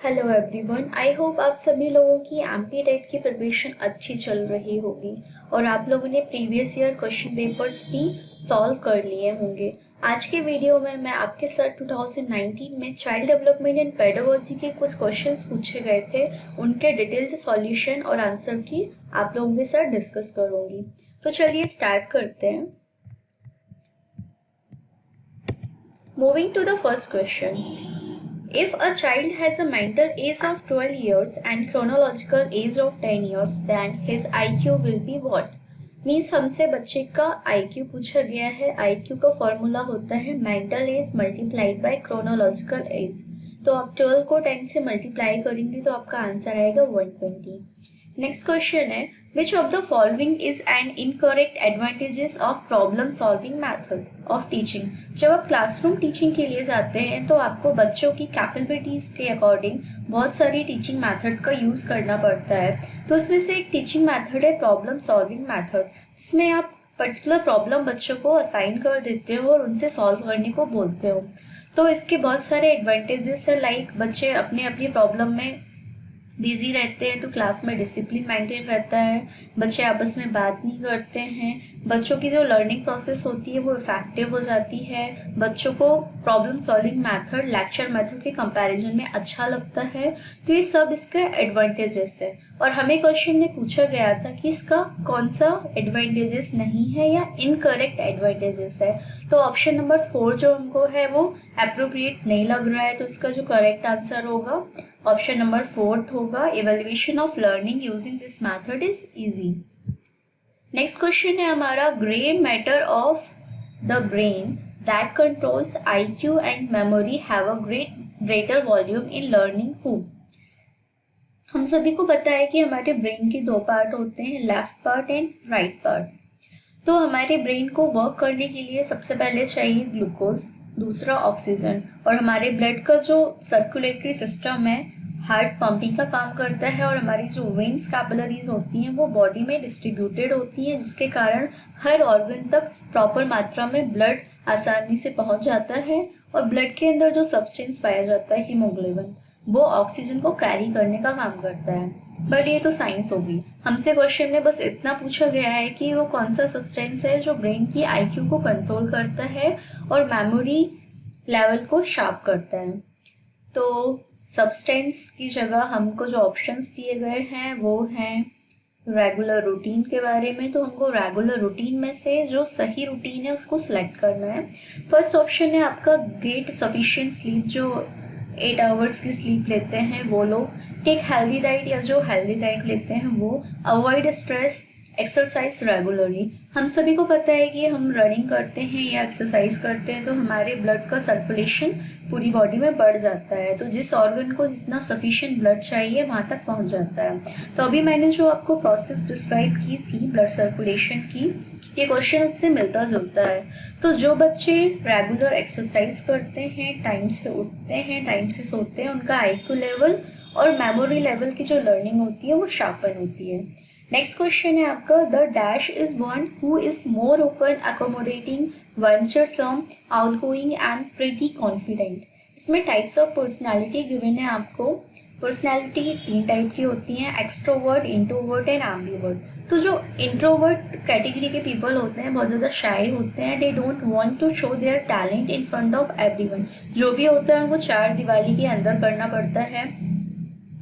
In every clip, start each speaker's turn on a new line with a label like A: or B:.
A: Hello everyone, I hope आप सभी लोगों की एमपी टेट की प्रिपरेशन अच्छी चल रही होगी और आप लोगों ने प्रीवियस ईयर क्वेश्चन पेपर्स भी सॉल्व कर लिए होंगे। आज के वीडियो में मैं आपके साथ 2019 में चाइल्ड डेवलपमेंट एंड पेडागोजी के कुछ क्वेश्चंस पूछे गए थे, उनके डिटेल्ड सॉल्यूशन और आंसर की आप लोगों के साथ डिस्कस करूंगी। तो चलिए स्टार्ट करते हैं। Moving to the first question, if a child has a mental age of 12 years and chronological age of 10 years, then his IQ will be what? Means हमसे बच्चे का IQ पूछा गया है। IQ का फॉर्मूला होता है mental as multiplied by chronological age. तो आप 12 को 10 से मल्टीप्लाई करेंगे तो आपका आंसर आएगा 120। नेक्स्ट क्वेश्चन है, which of the following is an incorrect advantages of problem solving method of teaching? जब आप क्लासरूम टीचिंग के लिए जाते हैं तो आपको बच्चों की कैपेबिलिटीज के अकॉर्डिंग बहुत सारी टीचिंग मेथड का यूज करना पड़ता है। तो उसमें से एक टीचिंग मेथड है प्रॉब्लम सॉल्विंग मेथड। इसमें आप पर्टिकुलर प्रॉब्लम बच्चों को असाइन कर देते हो और उनसे सॉल्व करने को बोलते हो। तो इसके बहुत सारे एडवांटेजेस है, लाइक बच्चे अपने अपनी प्रॉब्लम में बिजी रहते हैं तो क्लास में डिसिप्लिन मेंटेन रहता है, बच्चे आपस में बात नहीं करते हैं, बच्चों की जो लर्निंग प्रोसेस होती है वो इफेक्टिव हो जाती है, बच्चों को problem solving method lecture method के कंपैरिजन में अच्छा लगता है। तो ये सब इसके एडवांटेजेस है और हमें क्वेश्चन में पूछा गया था कि इसका कौन सा एडवांटेजेस नहीं है या इनकरेक्ट एडवांटेजेस है। तो ऑप्शन नंबर 4 जो हमको है वो अप्रोप्रिएट नहीं लग रहा है, तो इसका जो करेक्ट आंसर होगा ऑप्शन नंबर 4 होगा। Evaluation of learning using this method is easy. Next question है हमारा, grey matter of the brain that controls IQ and memory have a greater volume in learning who? हम सभी को पता है कि हमारे ब्रेन के दो पार्ट होते हैं, left part and right part. तो हमारे ब्रेन को वर्क करने के लिए सबसे पहले चाहिए ग्लूकोज, दूसरा ऑक्सीजन, और हमारे ब्लड का जो सर्कुलेटरी सिस्टम है हार्ट पंपिंग का काम करता है और हमारी जो वेन्स कैपिलरीज होती हैं वो बॉडी में डिस्ट्रीब्यूटेड होती हैं, जिसके कारण हर ऑर्गन तक प्रॉपर मात्रा में ब्लड आसानी से पहुंच जाता है और ब्लड के अंदर जो सब्सटेंस पाया जाता है हीमोग्लोबिन, वो ऑक्सीजन को कैरी करने का काम करता है। बट ये तो साइंस होगी, हमसे क्वेश्चन में बस इतना पूछा गया है कि वो कौन सा सब्सटेंस है जो ब्रेन की IQ को कंट्रोल करता है और मेमोरी लेवल को शार्प करता है। तो सब्सटेंस की जगह हमको जो ऑप्शंस दिए गए हैं वो हैं रेगुलर रूटीन के बारे में। तो हमको रेगुलर रूटीन में से जो सही रूटीन है उसको सिलेक्ट करना है। फर्स्ट ऑप्शन है आपका गेट सफिशिएंट स्लीप, जो 8 आवर्स की स्लीप लेते हैं वो लोग, टेक हेल्दी डाइट या जो हेल्दी डाइट लेते हैं वो, अवॉइड स्ट्रेस, एक्सरसाइज रेगुलरली। हम सभी को पता है कि हम रनिंग करते हैं या एक्सरसाइज करते हैं तो हमारे ब्लड का सर्कुलेशन पूरी बॉडी में बढ़ जाता है, तो जिस ऑर्गन को जितना सफिशिएंट ब्लड चाहिए वहाँ तक पहुँच जाता है। तो अभी मैंने जो आपको प्रोसेस डिस्क्राइब की थी ब्लड सर्कुलेशन की, ये क्वेश्चन उससे मिलता जुलता है। तो जो बच्चे रेगुलर एक्सरसाइज करते हैं, टाइम से उठते हैं, टाइम से सोते हैं, उनका IQ लेवल और मेमोरी लेवल की जो लर्निंग होती है वो शार्पन होती है। नेक्स्ट क्वेश्चन है आपका, the dash is one who is more open, accommodating, venturesome, outgoing and pretty confident. इसमें टाइप्स ऑफ पर्सनैलिटी गिवन है आपको। पर्सनैलिटी 3 टाइप की होती हैं, एक्सट्रोवर्ट, इंट्रोवर्ट एंड एम्बिवर्ट। तो जो इंट्रोवर्ट कैटेगरी के पीपल होते हैं बहुत ज़्यादा शाई होते हैं, they don't want to show their talent in front of everyone. जो भी होता है उनको 4 दीवारी के अंदर करना पड़ता है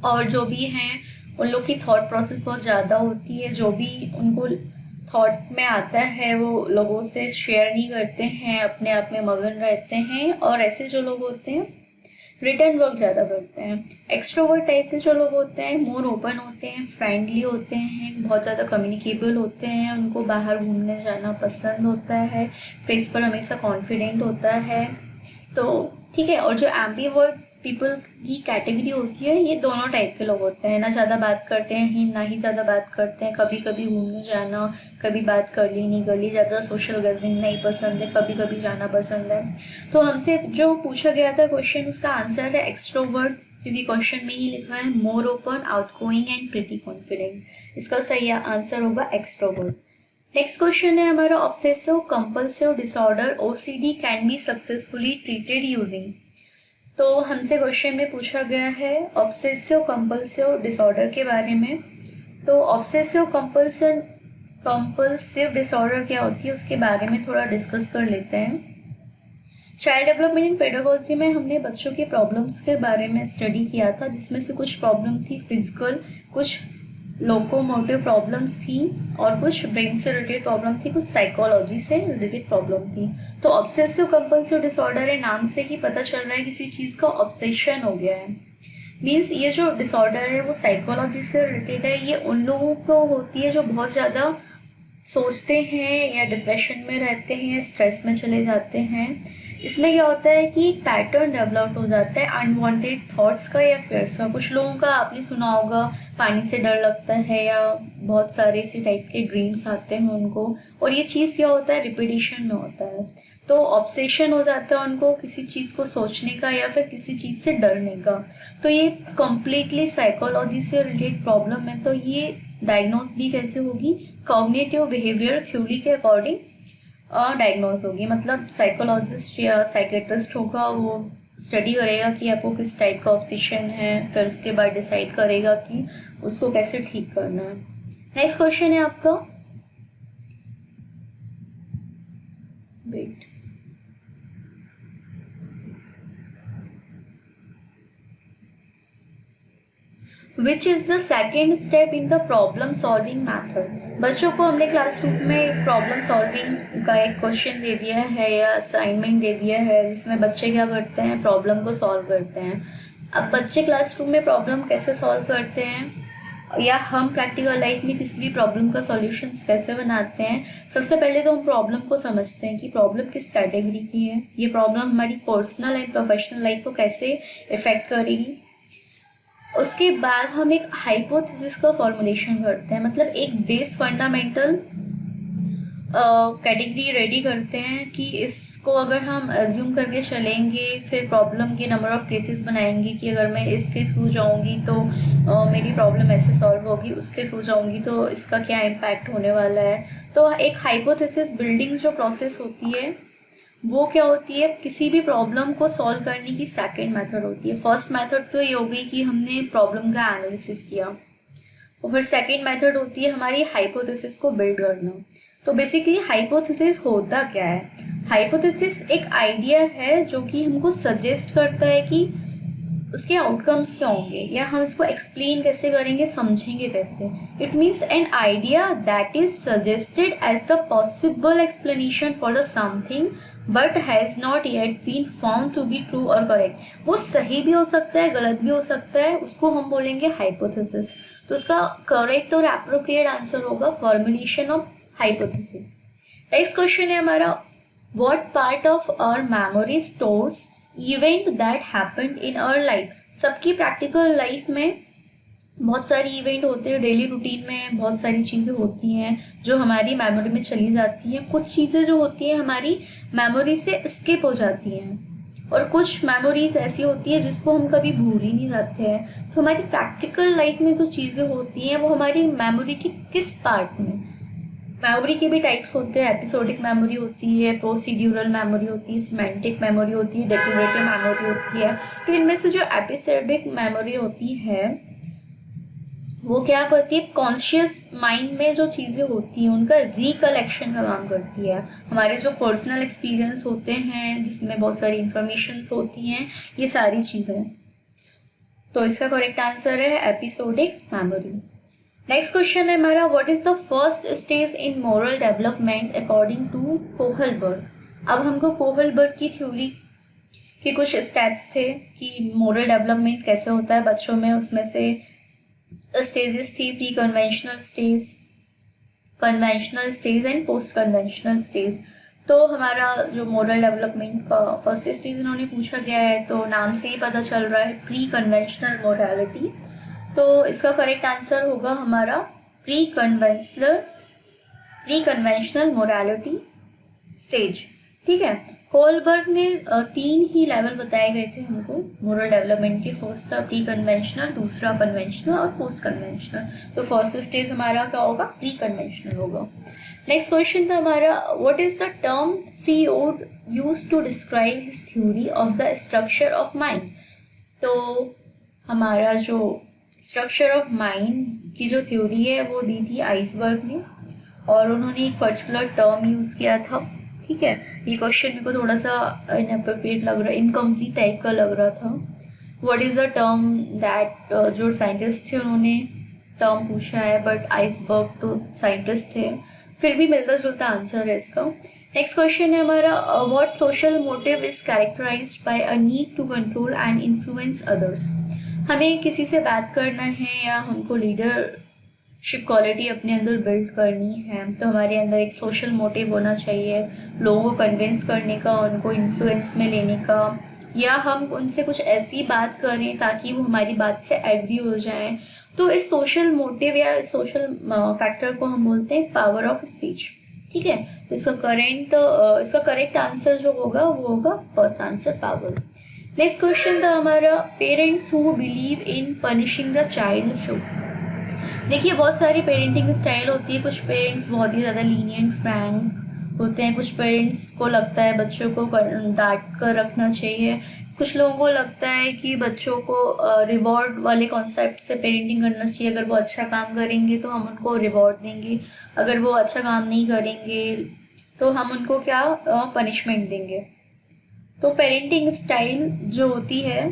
A: और जो भी हैं उन लोग की थॉट प्रोसेस बहुत ज़्यादा होती है, जो भी उनको थॉट में आता है वो लोगों से शेयर नहीं करते हैं, अपने आप में मगन रहते हैं। और ऐसे जो लोग होते हैं रिटर्न वर्क ज़्यादा करते हैं। एक्सट्रोवर्ट टाइप के जो लोग होते हैं मोर ओपन होते हैं, फ्रेंडली होते हैं, बहुत ज़्यादा कम्युनिकेबल होते हैं, उनको बाहर घूमने जाना पसंद होता है, फेस पर हमेशा कॉन्फिडेंट होता है। तो ठीक है। और जो एम्बिवर्ट पीपल की कैटेगरी होती है ये दोनों टाइप के लोग होते हैं, ना ज़्यादा बात करते हैं ना ही ज़्यादा बात करते हैं, कभी कभी घूमने जाना, कभी बात कर ली नहीं कर ली, ज़्यादा सोशल गैदरिंग नहीं पसंद है, कभी कभी जाना पसंद है। तो हमसे जो पूछा गया था क्वेश्चन उसका आंसर है एक्सट्रोवर्ट, क्योंकि क्वेश्चन में ही लिखा है more open, outgoing and pretty confident. इसका सही आंसर होगा एक्सट्रोवर्ट। नेक्स्ट क्वेश्चन है हमारा, obsessive compulsive disorder OCD can be successfully treated using. तो हमसे क्वेश्चन में पूछा गया है ऑब्सेसिव कंपल्सिव डिसऑर्डर के बारे में। तो ऑब्सेसिव कंपल्सिव डिसऑर्डर क्या होती है उसके बारे में थोड़ा डिस्कस कर लेते हैं। चाइल्ड डेवलपमेंट इन पेडागोजी में हमने बच्चों की प्रॉब्लम्स के बारे में स्टडी किया था, जिसमें से कुछ प्रॉब्लम थी फिजिकल, कुछ लोकोमोटिव प्रॉब्लम्स थी और कुछ ब्रेन से रिलेटेड प्रॉब्लम थी, कुछ साइकोलॉजी से रिलेटेड प्रॉब्लम थी। तो ऑब्सेसिव कंपल्सिव डिसऑर्डर है, नाम से ही पता चल रहा है किसी चीज़ का ऑब्सेशन हो गया है। मीन्स ये जो डिसऑर्डर है वो साइकोलॉजी से रिलेटेड है। ये उन लोगों को होती है जो बहुत ज़्यादा सोचते हैं या डिप्रेशन में रहते हैं या स्ट्रेस में चले जाते हैं। इसमें क्या होता है कि पैटर्न डेवलप हो जाता है अनवांटेड थॉट्स का या फियर्स का। कुछ लोगों का आपने सुना होगा पानी से डर लगता है या बहुत सारे इसी टाइप के ड्रीम्स आते हैं उनको, और ये चीज़ क्या होता है रिपीटिशन में होता है। तो ऑब्सेशन हो जाता है उनको किसी चीज़ को सोचने का या फिर किसी चीज़ से डरने का। तो ये कम्प्लीटली साइकोलॉजी से रिलेटेड प्रॉब्लम है। तो ये डायग्नोज भी कैसे होगी, कॉग्निटिव बिहेवियर थ्योरी के अकॉर्डिंग डायग्नोज होगी। मतलब साइकोलॉजिस्ट या साइकेट्रिस्ट होगा, वो स्टडी करेगा कि आपको किस टाइप का ऑब्सेशन है, फिर उसके बाद डिसाइड करेगा कि उसको कैसे ठीक करना है। नेक्स्ट क्वेश्चन है आपका, wait, which is the second step in the problem solving method. बच्चों को हमने क्लासरूम में एक प्रॉब्लम सॉल्विंग का एक क्वेश्चन दे दिया है या असाइनमेंट दे दिया है, जिसमें बच्चे क्या करते हैं, प्रॉब्लम को सॉल्व करते हैं। अब बच्चे क्लासरूम में प्रॉब्लम कैसे सॉल्व करते हैं या हम प्रैक्टिकल लाइफ में किसी भी प्रॉब्लम का सॉल्यूशंस कैसे बनाते हैं। सबसे पहले तो हम प्रॉब्लम को समझते हैं कि प्रॉब्लम किस कैटेगरी की है, ये प्रॉब्लम हमारी पर्सनल एंड प्रोफेशनल लाइफ को कैसे इफेक्ट करेगी। उसके बाद हम एक हाइपोथेसिस का फॉर्मुलेशन करते हैं, मतलब एक बेस फंडामेंटल कैटेगरी रेडी करते हैं कि इसको अगर हम एज्यूम करके चलेंगे, फिर प्रॉब्लम के नंबर ऑफ केसेस बनाएंगे कि अगर मैं इसके थ्रू जाऊंगी तो मेरी प्रॉब्लम ऐसे सॉल्व होगी, उसके थ्रू जाऊंगी तो इसका क्या इम्पैक्ट होने वाला है। तो एक हाइपोथेसिस बिल्डिंग जो प्रोसेस होती है वो क्या होती है, किसी भी प्रॉब्लम को सॉल्व करने की सेकंड मेथड होती है। फर्स्ट मेथड तो ये हो गई कि हमने प्रॉब्लम का एनालिसिस किया, और फिर सेकंड मेथड होती है हमारी हाइपोथेसिस को बिल्ड करना। तो बेसिकली हाइपोथेसिस होता क्या है, हाइपोथेसिस एक आइडिया है जो कि हमको सजेस्ट करता है कि उसके आउटकम्स क्या होंगे या हम इसको एक्सप्लेन कैसे करेंगे, समझेंगे कैसे। It means an idea that is suggested as the possible explanation for the something but has not yet been found to be true और करेक्ट। वो सही भी हो सकता है, गलत भी हो सकता है, उसको हम बोलेंगे हाइपोथेसिस। तो उसका करेक्ट और एप्रोप्रिएट आंसर होगा formulation of hypothesis. Next question है हमारा, what part of our memory stores event that happened in our life. सबकी प्रैक्टिकल लाइफ में बहुत सारी इवेंट होते हैं, डेली रूटीन में बहुत सारी चीज़ें होती हैं जो हमारी मेमोरी में चली जाती हैं। कुछ चीज़ें जो होती हैं हमारी मेमोरी से स्किप हो जाती हैं और कुछ मेमोरीज ऐसी होती है जिसको हम कभी भूल ही नहीं जाते हैं। तो हमारी प्रैक्टिकल लाइफ में जो चीज़ें होती हैं वो हमारी मेमोरी के किस पार्ट में, मेमोरी के भी टाइप्स होते हैं, एपिसोडिक मेमोरी होती है, प्रोसीड्यूरल मेमोरी होती है, सिमेंटिक मेमोरी होती है, डेकोरेटिव मेमोरी होती है। तो इनमें से जो एपिसोडिक मेमोरी होती है वो क्या करती है, कॉन्शियस माइंड में जो चीज़ें होती हैं उनका रिकलेक्शन का काम करती है। हमारे जो पर्सनल एक्सपीरियंस होते हैं जिसमें बहुत सारी इंफॉर्मेशंस होती हैं, ये सारी चीज़ें। तो इसका करेक्ट आंसर है एपिसोडिक मेमोरी। नेक्स्ट क्वेश्चन है हमारा, what is the first stage in moral development according to Kohlberg. अब हमको कोहलबर्ग की थ्योरी के कुछ स्टेप्स थे कि मोरल डेवलपमेंट कैसे होता है बच्चों में। उसमें से स्टेजेस थी pre conventional stage, conventional stage and post conventional stage. तो हमारा जो मोरल डेवलपमेंट का फर्स्ट स्टेज इन्होंने पूछा गया है, तो नाम से ही पता चल रहा है प्री कन्वेंशनल मोरालिटी। तो इसका करेक्ट आंसर होगा हमारा प्री कन्वेंशनल मोरालिटी स्टेज। ठीक है, कोहलबर्ग ने 3 ही लेवल बताए गए थे हमको मोरल डेवलपमेंट के। फर्स्ट था प्री कन्वेंशनल, दूसरा कन्वेंशनल और पोस्ट कन्वेंशनल। तो फर्स्ट स्टेज हमारा क्या होगा, प्री कन्वेंशनल होगा। नेक्स्ट क्वेश्चन था हमारा, what is the term Freud used to describe his theory of the structure of mind. तो हमारा जो स्ट्रक्चर ऑफ माइंड की जो थ्योरी है वो दी थी आइसबर्ग ने, और उन्होंने एक पर्टिकुलर टर्म यूज़ किया था. ठीक है, ये क्वेश्चन मेरे को थोड़ा सा इनअप्रोप्रिएट लग रहा है, इनकम्प्लीट टाइप का लग रहा था. What is the term that, जो साइंटिस्ट थे उन्होंने टर्म पूछा है, बट आइसबर्ग तो साइंटिस्ट थे. फिर भी मिलता जुलता आंसर है इसका. नेक्स्ट क्वेश्चन है हमारा, what social motive is characterized by a need to control and influence others. हमें किसी से बात करना है या हमको लीडरशिप क्वालिटी अपने अंदर बिल्ड करनी है, तो हमारे अंदर एक सोशल मोटिव होना चाहिए, लोगों को कन्विंस करने का, उनको इन्फ्लुएंस में लेने का, या हम उनसे कुछ ऐसी बात करें ताकि वो हमारी बात से एग्री हो जाएं. तो इस सोशल मोटिव या सोशल फैक्टर को हम बोलते हैं पावर ऑफ स्पीच. ठीक है, तो इसका करेक्ट आंसर जो होगा वो होगा first answer, power. Next question था हमारा, parents who believe in punishing the child should. देखिए, बहुत सारी पेरेंटिंग स्टाइल होती है. कुछ पेरेंट्स बहुत ही ज़्यादा लीनियंट फ्रैंक होते हैं, कुछ पेरेंट्स को लगता है बच्चों को डांट कर रखना चाहिए, कुछ लोगों को लगता है कि बच्चों को रिवॉर्ड वाले कॉन्सेप्ट से पेरेंटिंग करना चाहिए. अगर वो अच्छा काम करेंगे तो हम उनको रिवॉर्ड देंगे, अगर वो अच्छा काम नहीं करेंगे तो हम उनको क्या पनिशमेंट देंगे. तो पेरेंटिंग स्टाइल जो होती है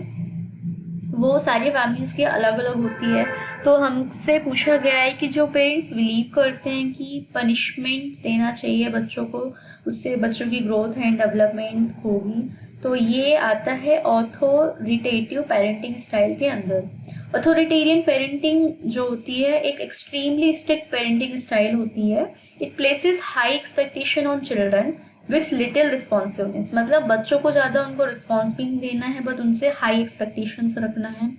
A: वो सारी फैमिलीज़ की अलग अलग होती है. तो हमसे पूछा गया है कि जो पेरेंट्स बिलीव करते हैं कि पनिशमेंट देना चाहिए बच्चों को, उससे बच्चों की ग्रोथ एंड डेवलपमेंट होगी, तो ये आता है ऑथोरिटेटिव पेरेंटिंग स्टाइल के अंदर. ऑथोरिटेरियन पेरेंटिंग जो होती है एक एक्सट्रीमली स्ट्रिक्ट पेरेंटिंग स्टाइल होती है. It places high expectation on children with little responsiveness. मतलब बच्चों को ज़्यादा उनको रिस्पॉन्स भी नहीं देना है, बट उनसे हाई एक्सपेक्टेशंस रखना है.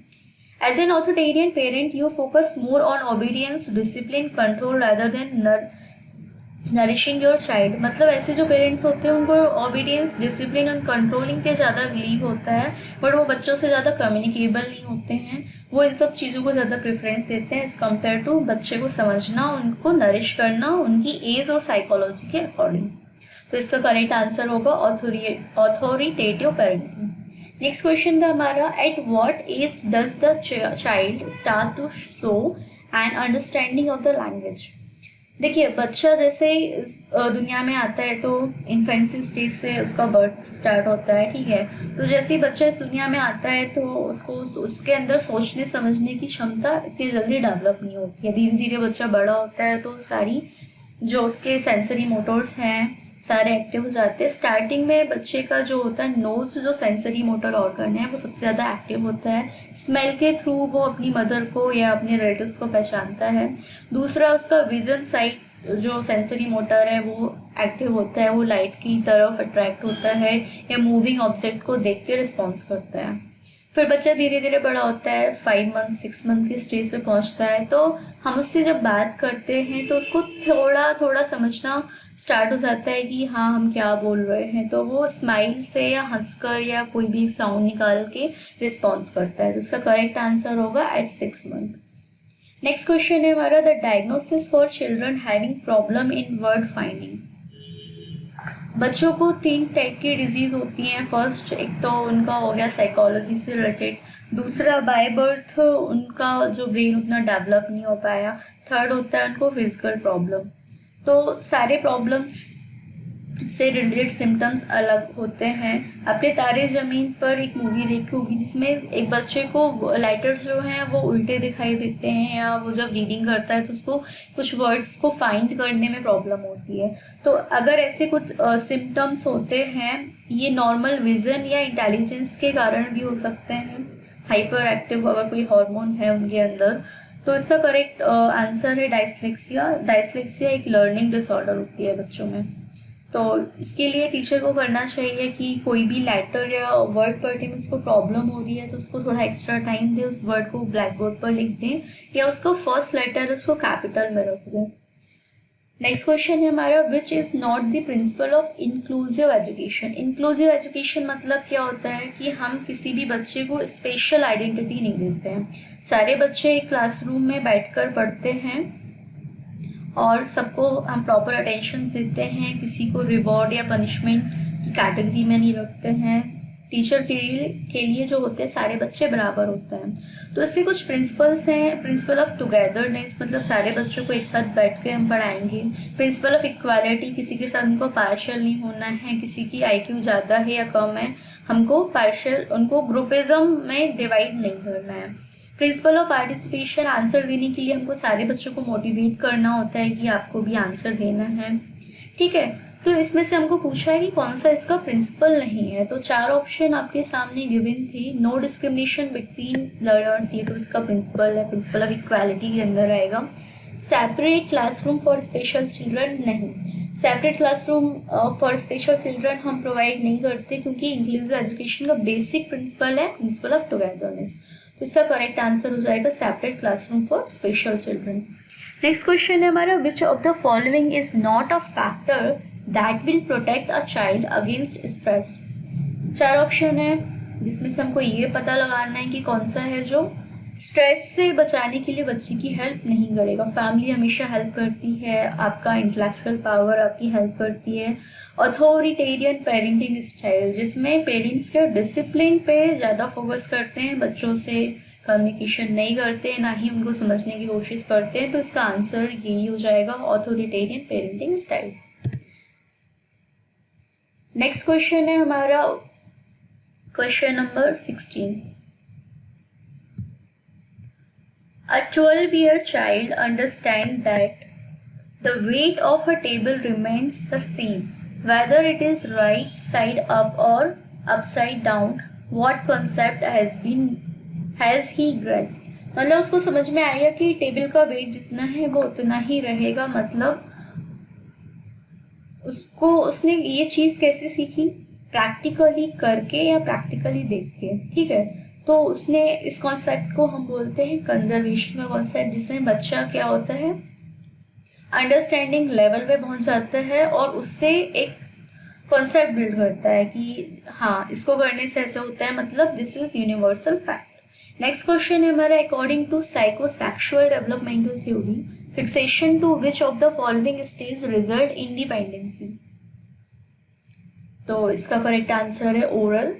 A: As an authoritarian parent you focus more on obedience, discipline, control rather than nourishing your child. मतलब ऐसे जो पेरेंट्स होते हैं उनको ओबीडियंस, डिसिप्लिन और कंट्रोलिंग पे ज़्यादा बिलीव होता है, बट वो बच्चों से ज़्यादा कम्युनिकेबल नहीं होते हैं. वो इन सब चीज़ों को ज़्यादा प्रेफरेंस देते हैं एज़ कम्पेयर टू बच्चे को समझना, उनको नरिश करना उनकी एज और साइकोलॉजी के अकॉर्डिंग. तो इसका करेक्ट आंसर होगा ऑथोरिटेटिव पेरेंटिंग. नेक्स्ट क्वेश्चन था हमारा, at what age does the child start to show an understanding of the language. देखिए, बच्चा जैसे ही दुनिया में आता है तो इन्फेंसी स्टेज से उसका बर्थ स्टार्ट होता है. ठीक है, तो जैसे ही बच्चा इस दुनिया में आता है तो उसके अंदर सोचने समझने की क्षमता इतनी जल्दी डेवलप नहीं होती है. धीरे धीरे बच्चा बड़ा होता है तो सारी जो उसके सेंसरी मोटर्स हैं सारे एक्टिव हो जाते हैं. स्टार्टिंग में बच्चे का जो होता है नोज, जो सेंसरी मोटर ऑर्गन है, वो सबसे ज़्यादा एक्टिव होता है. स्मेल के थ्रू वो अपनी मदर को या अपने रिलेटिव्स को पहचानता है. दूसरा, उसका विजन साइट जो सेंसरी मोटर है वो एक्टिव होता है, वो लाइट की तरफ अट्रैक्ट होता है या मूविंग ऑब्जेक्ट को देख के रिस्पॉन्स करता है. फिर बच्चा धीरे धीरे बड़ा होता है, 5 मंथ 6 मंथ की स्टेज पे पहुंचता है, तो हम उससे जब बात करते हैं तो उसको थोड़ा थोड़ा समझना स्टार्ट हो जाता है कि हाँ हम क्या बोल रहे हैं. तो वो स्माइल से या हंसकर या कोई भी साउंड निकाल के रिस्पॉन्स करता है. तो उसका करेक्ट आंसर होगा एट 6 मंथ. नेक्स्ट क्वेश्चन है हमारा, the diagnosis for children having problem in word finding. बच्चों को 3 टाइप की डिजीज़ होती हैं. फर्स्ट, एक तो उनका हो गया साइकोलॉजी से रिलेटेड. दूसरा, बाय बर्थ उनका जो ब्रेन उतना डेवलप नहीं हो पाया. थर्ड होता है उनको फिजिकल प्रॉब्लम. तो सारे प्रॉब्लम्स से रिलेटेड सिम्टम्स अलग होते हैं. आपने तारे ज़मीन पर एक मूवी देखी होगी जिसमें एक बच्चे को लाइटर्स जो हैं वो उल्टे दिखाई देते हैं, या वो जब रीडिंग करता है तो उसको कुछ वर्ड्स को फाइंड करने में प्रॉब्लम होती है. तो अगर ऐसे कुछ सिम्टम्स होते हैं, ये नॉर्मल विजन या इंटेलिजेंस के कारण भी हो सकते हैं. हाइपर एक्टिव अगर कोई हार्मोन है उनके अंदर. तो इसका करेक्ट आंसर है डायस्लेक्सिया. डायस्लेक्सिया एक लर्निंग डिसऑर्डर होती है बच्चों में. तो इसके लिए टीचर को करना चाहिए कि कोई भी लेटर या वर्ड पढ़ने में उसको प्रॉब्लम हो रही है तो उसको थोड़ा एक्स्ट्रा टाइम दे, उस वर्ड को ब्लैक बोर्ड पर लिख दें, या उसको फर्स्ट लेटर उसको कैपिटल में रख दें. नेक्स्ट क्वेश्चन है हमारा, which is not the principle of inclusive education. Inclusive education मतलब क्या होता है कि हम किसी भी बच्चे को स्पेशल आइडेंटिटी नहीं देते हैं. सारे बच्चे एक क्लासरूम में बैठकर पढ़ते हैं और सबको हम प्रॉपर अटेंशन देते हैं. किसी को रिवॉर्ड या पनिशमेंट कैटेगरी में नहीं रखते हैं। टीचर के लिए जो होते हैं सारे बच्चे बराबर होते हैं। तो इसके कुछ प्रिंसिपल्स हैं। प्रिंसिपल ऑफ टुगेदरनेस, मतलब सारे बच्चों को एक साथ बैठ के हम पढ़ाएंगे। प्रिंसिपल ऑफ इक्वालिटी, किसी के साथ उनको पार्शियल नहीं होना है, किसी की IQ ज़्यादा है या कम है, हमको पार्शियल उनको ग्रुपिज्म में डिवाइड नहीं करना है। प्रिंसिपल ऑफ पार्टिसिपेशन, आंसर देने के लिए हमको सारे बच्चों को मोटिवेट करना होता है कि आपको भी आंसर देना है, ठीक है। तो इसमें से हमको पूछा है कि कौन सा इसका प्रिंसिपल नहीं है। तो 4 ऑप्शन आपके सामने गिवन थे। नो डिस्क्रिमिनेशन बिटवीन लर्नर्स, ये तो इसका प्रिंसिपल है, प्रिंसिपल ऑफ इक्वालिटी के अंदर आएगा। Separate classroom for special children, नहीं, separate classroom for special children हम प्रोवाइड नहीं करते, क्योंकि इंक्लूसिव एजुकेशन का बेसिक प्रिंसिपल है प्रिंसिपल ऑफ टुगेदरनेस। तो इसका करेक्ट आंसर हो जाएगा separate classroom for special children. Next question है हमारा, which of the following is not a factor that will protect a child against stress. 4 option है जिसमें से हमको ये पता लगाना है कि कौन सा है जो स्ट्रेस से बचाने के लिए बच्चे की हेल्प नहीं करेगा। फैमिली हमेशा हेल्प करती है, आपका इंटेलेक्चुअल पावर आपकी हेल्प करती है। अथॉरिटेरियन पेरेंटिंग स्टाइल, जिसमें पेरेंट्स के डिसिप्लिन पे ज़्यादा फोकस करते हैं, बच्चों से कम्युनिकेशन नहीं करते, ना ही उनको समझने की कोशिश करते हैं। तो इसका आंसर यही हो जाएगा, authoritarian parenting style. Next question है हमारा question number 16। A 12-year child understands that the weight of a table remains the same, whether it is right side up or upside down. What concept has he grasped? मतलब उसको समझ में आएगा कि table का wait जितना है वो उतना ही रहेगा। मतलब उसने ये चीज़ कैसे सीखी, प्रैक्टिकली करके या प्रैक्टिकली देख के, ठीक है। तो उसने इस कॉन्सेप्ट को हम बोलते हैं कंजर्वेशन का कॉन्सेप्ट, जिसमें बच्चा क्या होता है अंडरस्टैंडिंग लेवल पे पहुंच जाता है और उससे एक कॉन्सेप्ट बिल्ड करता है कि हाँ इसको करने से ऐसा होता है, मतलब this is universal fact. Next question है हमारा, according to psychosexual developmental theory, fixation to which of the following stage result independency. तो इसका करेक्ट आंसर है ओरल।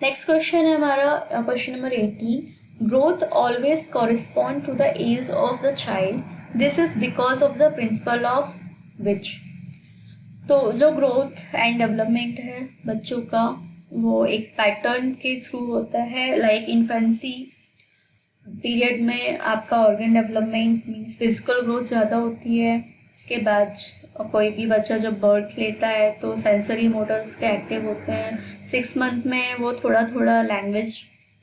A: नेक्स्ट क्वेश्चन है हमारा question number 18। Growth always correspond to the age of the child, this is because of the principle of which. तो जो growth and development है बच्चों का वो एक पैटर्न के थ्रू होता है। लाइक इन्फेंसी पीरियड में आपका organ development means physical growth ज़्यादा होती है। इसके बाद कोई भी बच्चा जब बर्थ लेता है तो सेंसरी मोटर्स के एक्टिव होते हैं। 6 मंथ में वो थोड़ा थोड़ा लैंग्वेज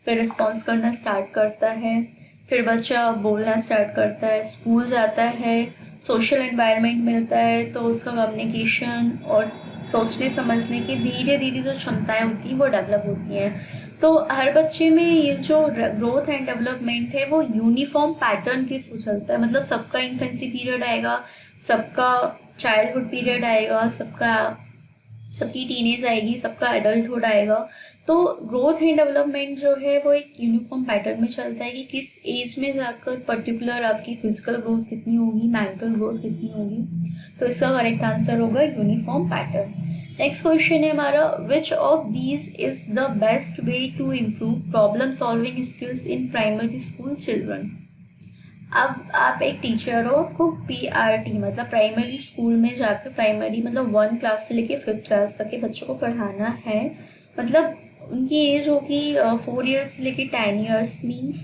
A: पे रिस्पॉन्स करना स्टार्ट करता है। फिर बच्चा बोलना स्टार्ट करता है, स्कूल जाता है, सोशल एनवायरनमेंट मिलता है, तो उसका कम्युनिकेशन और सोचने समझने की धीरे धीरे जो क्षमताएं होती हैं वो डेवलप होती हैं। तो हर बच्चे में ये जो ग्रोथ एंड डेवलपमेंट है वो यूनिफॉर्म पैटर्न के थ्रू चलता है। मतलब सबका इन्फेंसी पीरियड आएगा, सबका चाइल्डहुड पीरियड आएगा, सबकी टीनेज आएगी, सबका एडल्टहुड आएगा। तो ग्रोथ एंड डेवलपमेंट जो है वो एक यूनिफॉर्म पैटर्न में चलता है कि किस एज में जाकर पर्टिकुलर आपकी फिजिकल ग्रोथ कितनी होगी, मेंटल ग्रोथ कितनी होगी। तो इसका करेक्ट आंसर होगा यूनिफॉर्म पैटर्न। नेक्स्ट क्वेश्चन है हमारा, which of these is the best way to improve problem solving skills in primary school children. अब आप एक टीचर हो, आपको PRT मतलब प्राइमरी स्कूल में जाकर, प्राइमरी मतलब 1 क्लास से लेके 5th क्लास तक के बच्चों को पढ़ाना है। मतलब उनकी एज होगी 4 ईयर्स से लेके 10 ईयर्स मीन्स।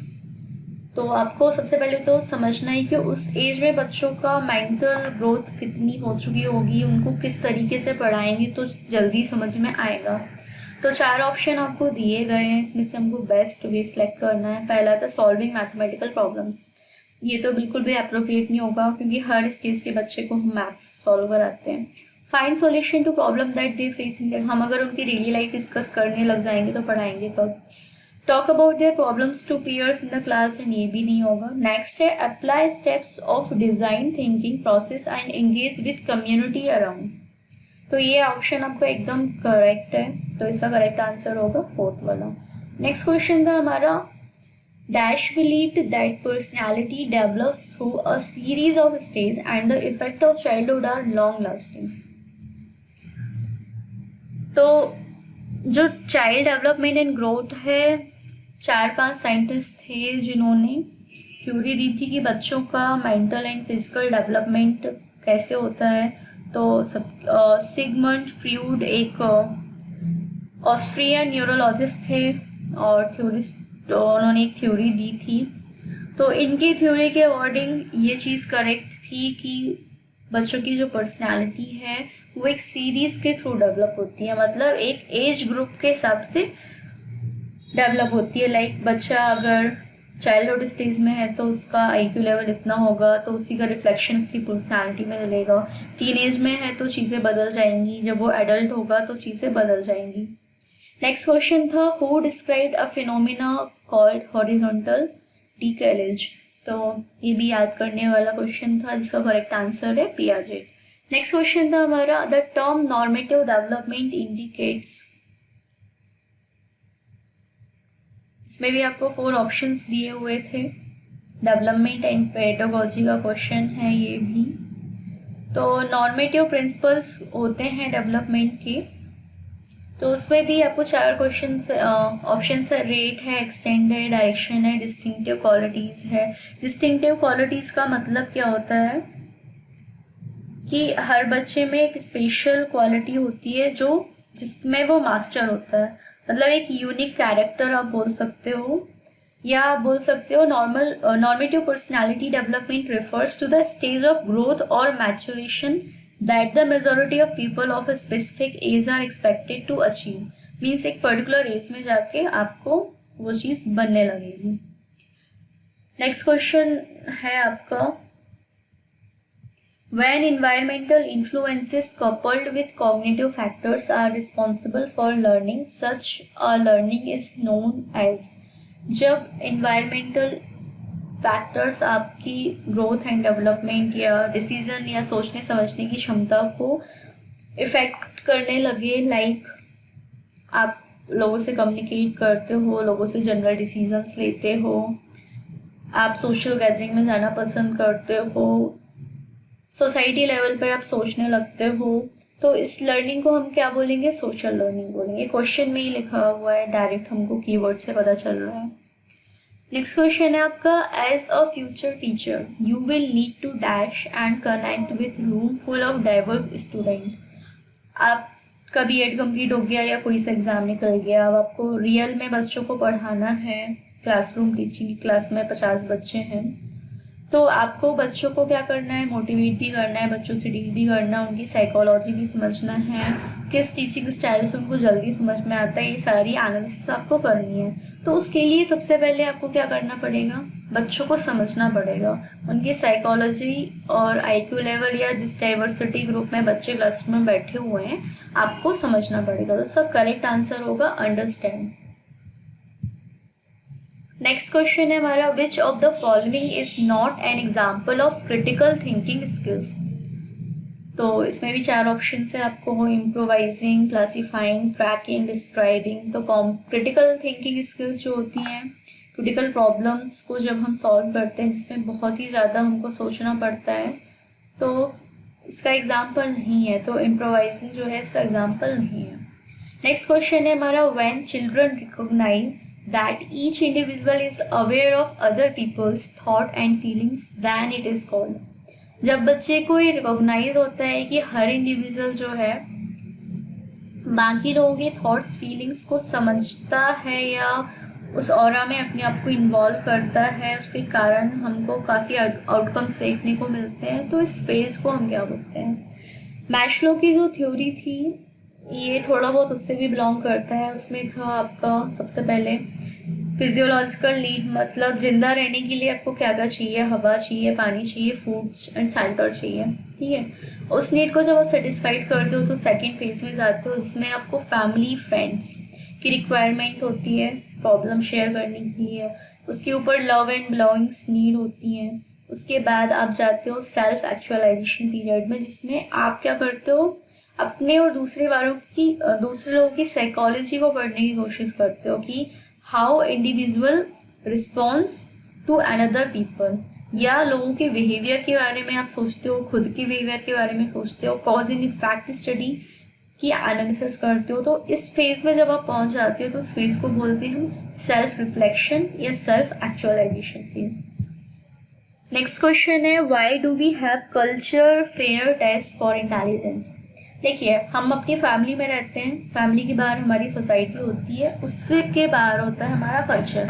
A: तो आपको सबसे पहले तो समझना है कि उस एज में बच्चों का मेंटल ग्रोथ कितनी हो चुकी होगी, उनको किस तरीके से पढ़ाएंगे तो जल्दी समझ में आएगा। तो 4 ऑप्शन आपको दिए गए हैं, इसमें से हमको बेस्ट वे सिलेक्ट करना है। पहला था सॉल्विंग मैथमेटिकल प्रॉब्लम्स, ये तो बिल्कुल भी अप्रोप्रिएट नहीं होगा क्योंकि हर स्टेज के बच्चे को हम मैथ्स सॉल्व कराते हैं। Find solution to problem that they facing, हम अगर उनकी डेली लाइफ डिस्कस करने लग जाएंगे तो पढ़ाएंगे कब। Talk about their problems to peers in the class, and ये भी नहीं होगा। नेक्स्ट है apply steps of design thinking process and engage with community around. तो ये ऑप्शन आपको एकदम करेक्ट है, तो इसका करेक्ट आंसर होगा 4th वाला। नेक्स्ट क्वेश्चन था हमारा, Dash believed that personality develops through a series of stages and the effect of childhood are long lasting. तो जो चाइल्ड डेवलपमेंट एंड ग्रोथ है, 4-5 साइंटिस्ट थे जिन्होंने थ्योरी दी थी कि बच्चों का मेंटल एंड फिजिकल डेवलपमेंट कैसे होता है. तो सिगमंड फ्रूड एक ऑस्ट्रियन न्यूरोलॉजिस्ट थे और थ्योरिस्ट, तो उन्होंने एक थ्योरी दी थी. तो इनकी थ्योरी के अकॉर्डिंग ये चीज़ करेक्ट थी कि बच्चों की जो पर्सनालिटी है वो एक सीरीज़ के थ्रू डेवलप होती है, मतलब एक एज ग्रुप के हिसाब से डेवलप होती है. लाइक बच्चा अगर चाइल्डहुड स्टेज में है तो उसका आईक्यू लेवल इतना होगा, तो उसी का रिफ्लेक्शन उसकी पर्सनालिटी में मिलेगा. टीनेज में है तो चीज़ें बदल जाएंगी, जब वो एडल्ट होगा तो चीज़ें बदल जाएंगी. नेक्स्ट क्वेश्चन था who described a phenomena called horizontal decalage. तो ये भी याद करने वाला क्वेश्चन था जिसका करेक्ट आंसर है पियाजे. नेक्स्ट क्वेश्चन था हमारा the term normative development indicates. इसमें भी आपको 4 ऑप्शंस दिए हुए थे. डेवलपमेंट एंड पेडागोजी का क्वेश्चन है ये भी. तो नॉर्मेटिव प्रिंसिपल्स होते हैं डेवलपमेंट के, तो उसमें भी आपको 4 क्वेश्चन ऑप्शंस है. रेट है, एक्सटेंड है, डायरेक्शन है, डिस्टिंक्टिव क्वालिटीज़ है. डिस्टिंक्टिव क्वालिटीज़ का मतलब क्या होता है कि हर बच्चे में एक स्पेशल क्वालिटी होती है जो जिसमें वो मास्टर होता है, मतलब एक यूनिक कैरेक्टर आप बोल सकते हो, या आप बोल सकते हो normative personality development refers to the stage of growth और maturation that the majority of people of a specific age are expected to achieve. Means एक पर्टिकुलर एज में जाके आपको वो चीज़ बनने लगेगी. नेक्स्ट क्वेश्चन है आपका when environmental influences coupled with cognitive factors are responsible for learning, such a learning is known as. जब environmental फैक्टर्स आपकी ग्रोथ एंड डेवलपमेंट या डिसीजन या सोचने समझने की क्षमता को इफ़ेक्ट करने लगे, लाइक आप लोगों से कम्युनिकेट करते हो, लोगों से जनरल डिसीजंस लेते हो, आप सोशल गैदरिंग में जाना पसंद करते हो, सोसाइटी लेवल पे आप सोचने लगते हो, तो इस लर्निंग को हम क्या बोलेंगे? सोशल लर्निंग बोलेंगे. क्वेश्चन में ही लिखा हुआ है, डायरेक्ट हमको कीवर्ड से पता चल रहा है. नेक्स्ट क्वेश्चन है आपका as a future teacher you will need to dash and connect with room full of diverse student. आपका B.Ed कंप्लीट हो गया या कोई सा एग्ज़ाम निकल गया, अब आपको रियल में बच्चों को पढ़ाना है, क्लासरूम टीचिंग की क्लास में 50 बच्चे हैं, तो आपको बच्चों को क्या करना है? मोटिवेट भी करना है, बच्चों से डील भी करना है, उनकी साइकोलॉजी भी समझना है, किस टीचिंग स्टाइल से उनको जल्दी समझ में आता है, ये सारी एनालिसिस आपको करनी है. तो उसके लिए सबसे पहले आपको क्या करना पड़ेगा? बच्चों को समझना पड़ेगा, उनकी साइकोलॉजी और IQ लेवल या जिस डाइवर्सिटी ग्रुप में बच्चे क्लास में बैठे हुए हैं आपको समझना पड़ेगा. तो सब करेक्ट आंसर होगा अंडरस्टैंड. नेक्स्ट क्वेश्चन है हमारा which of the following is not an example of critical thinking skills. तो इसमें भी 4 ऑप्शन है आपको, इम्प्रोवाइजिंग, क्लासीफाइंग, ट्रैकिंग, डिस्क्राइबिंग. तो क्रिटिकल थिंकिंग स्किल्स जो होती हैं, क्रिटिकल प्रॉब्लम्स को जब हम सॉल्व करते हैं जिसमें बहुत ही ज़्यादा हमको सोचना पड़ता है, तो इसका एग्जाम्पल नहीं है. तो इम्प्रोवाइजिंग जो है इसका एग्जाम्पल नहीं है. नेक्स्ट क्वेश्चन है हमारा when children recognize that each individual is aware of other people's thought and feelings then it is called. जब बच्चे को ये रिकॉग्नाइज होता है कि हर इंडिविजुअल जो है बाकी लोगों के थॉट्स फीलिंग्स को समझता है या उस ऑरा में अपने आप को इन्वॉल्व करता है, उसके कारण हमको काफ़ी आउटकम्स देखने को मिलते हैं. तो इस फेज को हम क्या बोलते हैं? मैस्लो की जो थ्योरी थी ये थोड़ा बहुत उससे भी बिलोंग करता है. उसमें था आपका सबसे पहले फिजियोलॉजिकल नीड, मतलब जिंदा रहने के लिए आपको क्या क्या चाहिए? हवा चाहिए, पानी चाहिए, फूड्स एंड शेल्टर चाहिए. ठीक है, उस नीड को जब आप सेटिस्फाइड करते हो तो सेकंड फेज में जाते हो जिसमें आपको फैमिली फ्रेंड्स की रिक्वायरमेंट होती है प्रॉब्लम शेयर करने के लिए. उसके ऊपर लव एंड बिलोंगिंग्स नीड होती हैं. उसके बाद आप जाते हो सेल्फ एक्चुअलाइजेशन पीरियड में, जिसमें आप क्या करते हो? अपने और दूसरे लोगों की साइकोलॉजी को पढ़ने की कोशिश करते हो कि how individual response to another people, या लोगों के बिहेवियर के बारे में आप सोचते हो, खुद के बिहेवियर के बारे में सोचते हो, कॉज एंड इफेक्ट स्टडी की एनालिसिस करते हो। तो इस फेज में जब आप पहुंच जाते हो तो इस फेज को बोलते हैं हम सेल्फ रिफ्लेक्शन या self actualization phase. Next question है, why do we have culture fair test for intelligence. देखिए, हम अपनी फैमिली में रहते हैं, फैमिली के बाहर हमारी सोसाइटी होती है, उससे के बाहर होता है हमारा कल्चर।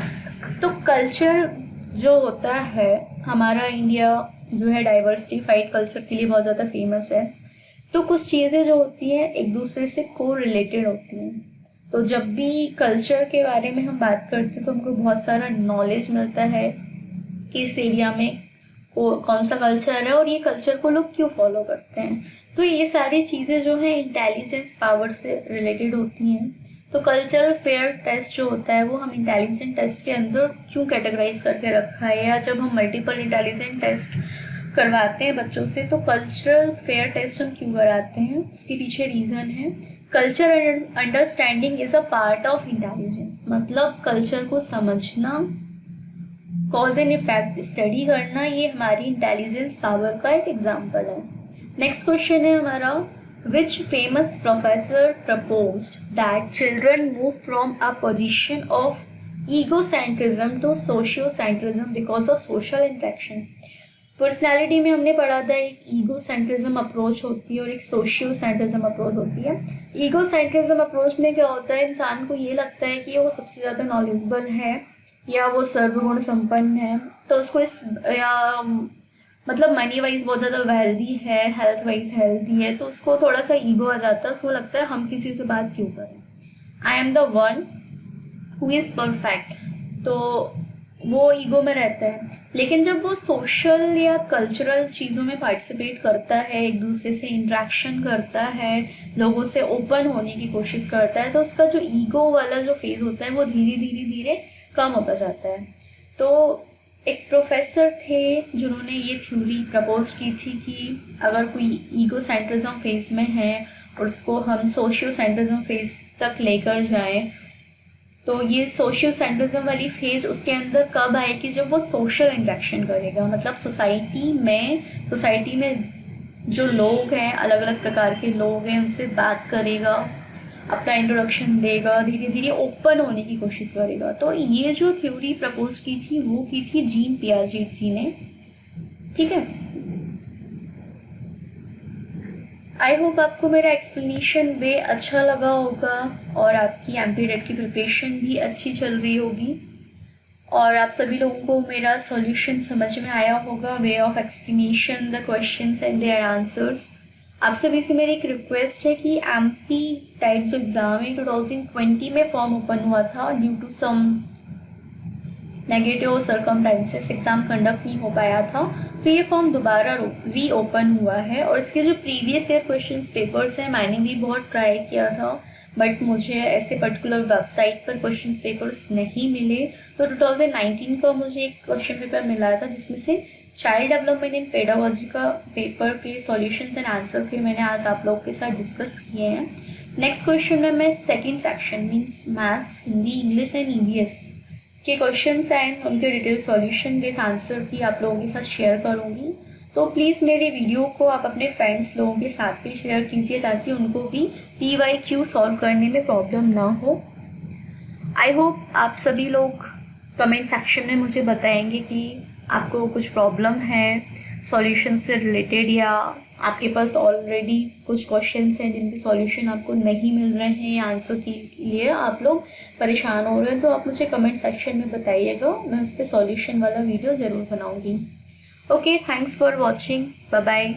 A: तो कल्चर जो होता है हमारा, इंडिया जो है डाइवर्सिफाइड कल्चर के लिए बहुत ज़्यादा फेमस है। तो कुछ चीज़ें जो होती हैं एक दूसरे से को रिलेटेड होती हैं। तो जब भी कल्चर के बारे में हम बात करते हैं तो हमको बहुत सारा नॉलेज मिलता है कि इस एरिया में कौन सा कल्चर है और ये कल्चर को लोग क्यों फॉलो करते हैं। तो ये सारी चीज़ें जो हैं इंटेलिजेंस पावर से रिलेटेड होती हैं। तो कल्चर फेयर टेस्ट जो होता है वो हम इंटेलिजेंट टेस्ट के अंदर क्यों कैटेगराइज करके रखा है, या जब हम मल्टीपल इंटेलिजेंट टेस्ट करवाते हैं बच्चों से तो कल्चरल फेयर टेस्ट हम क्यों कराते हैं, उसके पीछे रीज़न है culture understanding is a part of intelligence. मतलब कल्चर को समझना, कॉज एंड इफेक्ट स्टडी करना, ये हमारी इंटेलिजेंस पावर का एक एग्जाम्पल है। नेक्स्ट क्वेश्चन है हमारा, which famous professor proposed that children move from a position of egocentrism to sociocentrism because of social interaction. Personality में हमने पढ़ा था एक ईगोसेंट्रिज्म अप्रोच होती है और एक सोशियोसेंट्रिज्म अप्रोच होती है। ईगोसेंट्रिज्म अप्रोच में क्या होता है, इंसान को ये लगता है कि वो सबसे ज़्यादा नॉलेजेबल है या वो सर्वगुण संपन्न है, तो उसको इस या मतलब मनी वाइज बहुत ज़्यादा वेल्दी है, हेल्थ वाइज हेल्दी है, तो उसको थोड़ा सा ईगो आ जाता है। उसको लगता है हम किसी से बात क्यों करें, I am the one who is perfect, तो वो ईगो में रहता है। लेकिन जब वो सोशल या कल्चरल चीज़ों में पार्टिसिपेट करता है, एक दूसरे से इंट्रैक्शन करता है, लोगों से ओपन होने की कोशिश करता है, तो उसका जो ईगो वाला जो फेज़ होता है वो धीरे धीरे धीरे कम होता जाता है। तो एक प्रोफेसर थे जिन्होंने ये थ्योरी प्रपोज की थी कि अगर कोई ईगो सेंट्रिज्म फेज़ में है और उसको हम सोशियो सेंट्रिज्म फेज़ तक लेकर जाएं, तो ये सोशियो सेंट्रिज्म वाली फेज उसके अंदर कब आएगी, जब वो सोशल इंटरेक्शन करेगा। मतलब सोसाइटी में जो लोग हैं, अलग अलग प्रकार के लोग हैं, उनसे बात करेगा, अपना इंट्रोडक्शन देगा, धीरे धीरे ओपन होने की कोशिश करेगा। तो ये जो थ्योरी प्रपोज की थी वो की थी जीन पियाजेट जी ने। ठीक है, आई होप आपको मेरा एक्सप्लेनेशन वे अच्छा लगा होगा और आपकी एमपीटेट की प्रिपरेशन भी अच्छी चल रही होगी और आप सभी लोगों को मेरा सॉल्यूशन समझ में आया होगा, way of explanation, the questions and their answers. आप सभी से मेरी एक रिक्वेस्ट है कि एमपी टाइप जो एग्ज़ाम है 2020 में फॉर्म ओपन हुआ था, due to some negative circumstances exam conduct नहीं हो पाया था, तो ये फॉर्म दोबारा री ओपन हुआ है। और इसके जो प्रीवियस ईयर क्वेश्चंस पेपर्स हैं, मैंने भी बहुत ट्राई किया था, बट मुझे ऐसे पर्टिकुलर वेबसाइट पर क्वेश्चंस पेपर्स नहीं मिले। तो 2019 का मुझे एक क्वेश्चन पेपर मिला था जिसमें से चाइल्ड डेवलपमेंट इन पेडागोजी का पेपर के सॉल्यूशंस एंड आंसर के मैंने आज आप लोगों के साथ डिस्कस किए हैं। नेक्स्ट क्वेश्चन में मैं second section means maths, Hindi, English and EVS के क्वेश्चंस एंड उनके डिटेल सॉल्यूशन विथ आंसर भी आप लोगों के साथ शेयर करूँगी। तो प्लीज़ मेरे वीडियो को आप अपने फ्रेंड्स लोगों के साथ भी शेयर कीजिए ताकि उनको भी PYQ सॉल्व करने में प्रॉब्लम ना हो। आई होप आप सभी लोग कमेंट सेक्शन में मुझे बताएंगे कि आपको कुछ प्रॉब्लम है सॉल्यूशन से रिलेटेड, या आपके पास ऑलरेडी कुछ क्वेश्चंस हैं जिनके सॉल्यूशन आपको नहीं मिल रहे हैं या आंसर के लिए आप लोग परेशान हो रहे हैं, तो आप मुझे कमेंट सेक्शन में बताइएगा, मैं उस पर सॉल्यूशन वाला वीडियो ज़रूर बनाऊंगी। Okay, thanks for watching, bye bye.